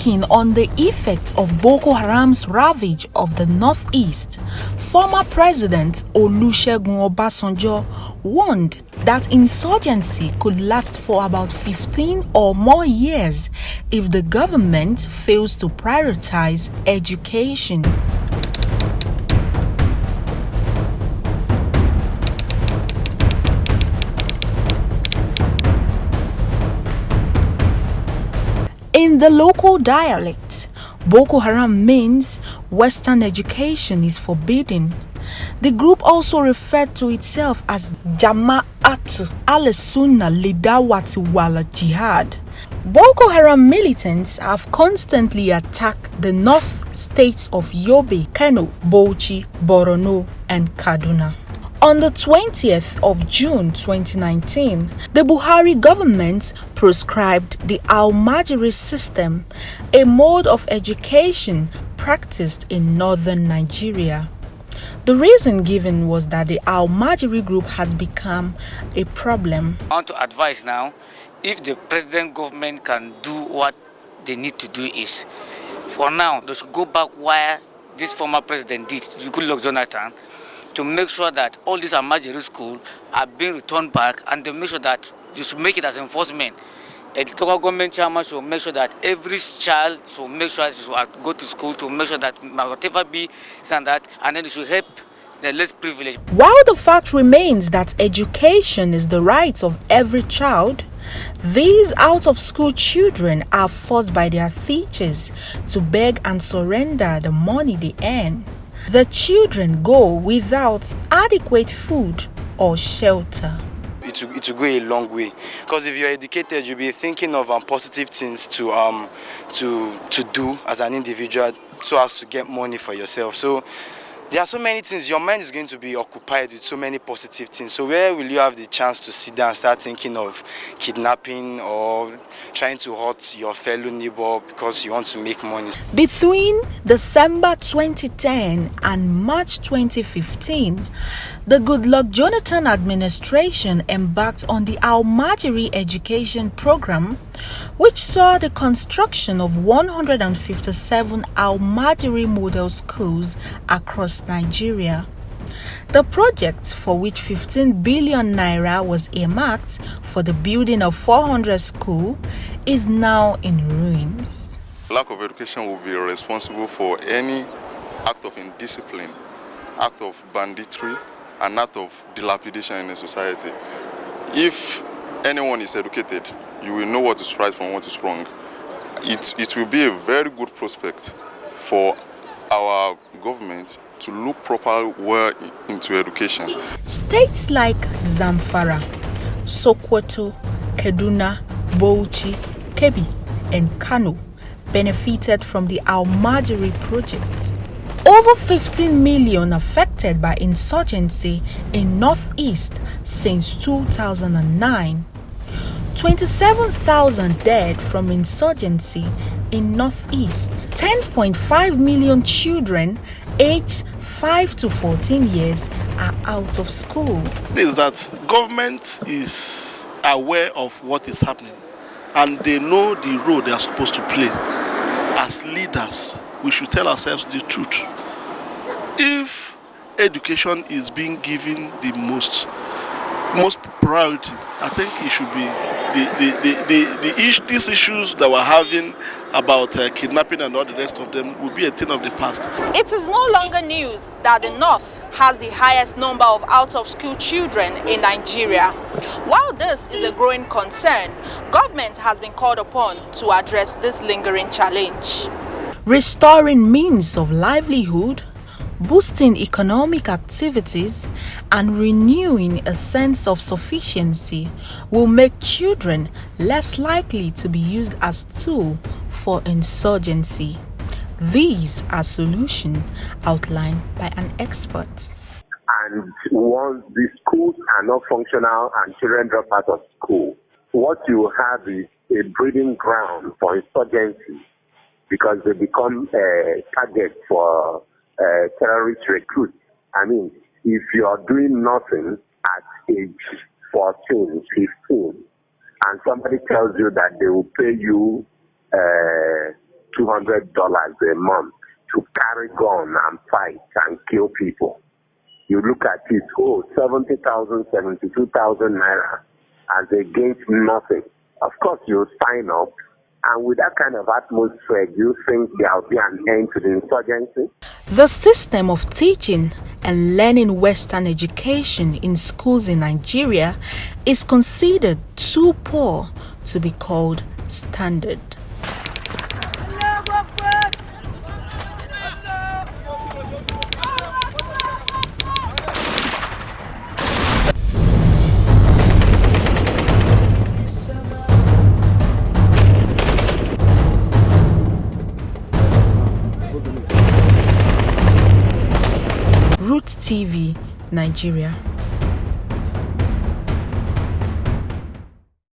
Speaking on the effects of Boko Haram's ravage of the northeast, former President Olusegun Obasanjo warned that insurgency could last for about 15 or more years if the government fails to prioritize education. In the local dialect, Boko Haram means Western education is forbidden. The group also referred to itself as Jama'atu al-Sunnah Lidawati wal Jihad. Boko Haram militants have constantly attacked the north states of Yobe, Kano, Bauchi, Borno, and Kaduna. On the 20th of June 2019, the Buhari government proscribed the Al-Majiri system, a mode of education practiced in northern Nigeria. The reason given was that the Al-Majiri group has become a problem. I want to advise now, if the president government can do what they need to do is, for now, they should go back where this former president did, Goodluck Jonathan, to make sure that all these Al-Majiri schools are being returned back, and to make sure that you should make it as enforcement. A local government chairman should make sure that every child should make sure they should go to school to make sure that whatever be and that, and then they should help the less privileged. While the fact remains that education is the right of every child, these out-of-school children are forced by their teachers to beg and surrender the money they earn. The children go without adequate food or shelter. It will go a long way, because if you're educated, you'll be thinking of positive things to do as an individual, so as to get money for yourself. So there are so many things. Your mind is going to be occupied with so many positive things. So where will you have the chance to sit down and start thinking of kidnapping or trying to hurt your fellow neighbor because you want to make money? Between December 2010 and March 2015, the Goodluck Jonathan administration embarked on the Al-Majiri education program, which saw the construction of 157 Al-Majiri model schools across Nigeria. The project, for which 15 billion naira was earmarked for the building of 400 schools, is now in ruins. Lack of education will be responsible for any act of indiscipline, act of banditry, an act of dilapidation in a society. If anyone is educated, you will know what is right from what is wrong. It will be a very good prospect for our government to look proper well into education. States like Zamfara, Sokoto, Kaduna, Bauchi, Kebbi, and Kano benefited from the Al-Majiri project. Over 15 million affected by insurgency in Northeast since 2009. 27,000 dead from insurgency in Northeast. 10.5 million children aged 5 to 14 years are out of school. Is that government is aware of what is happening and they know the role they are supposed to play. As leaders, we should tell ourselves the truth. If education is being given the most priority, I think it should be these issues that we're having about kidnapping and all the rest of them will be a thing of the past. It is no longer news that the North has the highest number of out-of-school children in Nigeria. While this is a growing concern, government has been called upon to address this lingering challenge. Restoring means of livelihood, boosting economic activities, and renewing a sense of sufficiency will make children less likely to be used as tool for insurgency. These are solutions outlined by an expert. And once the schools are not functional and children drop out of school, what you have is a breeding ground for insurgency, because they become a target for terrorist recruits. I mean, if you are doing nothing at age 14, 15, and somebody tells you that they will pay you $200 a month to carry gun and fight and kill people. You look at it, 70,000, 72,000 naira as against nothing. Of course, you sign up, and with that kind of atmosphere, do you think there will be an end to the insurgency? The system of teaching and learning Western education in schools in Nigeria is considered too poor to be called standard. Rootstv, Nigeria.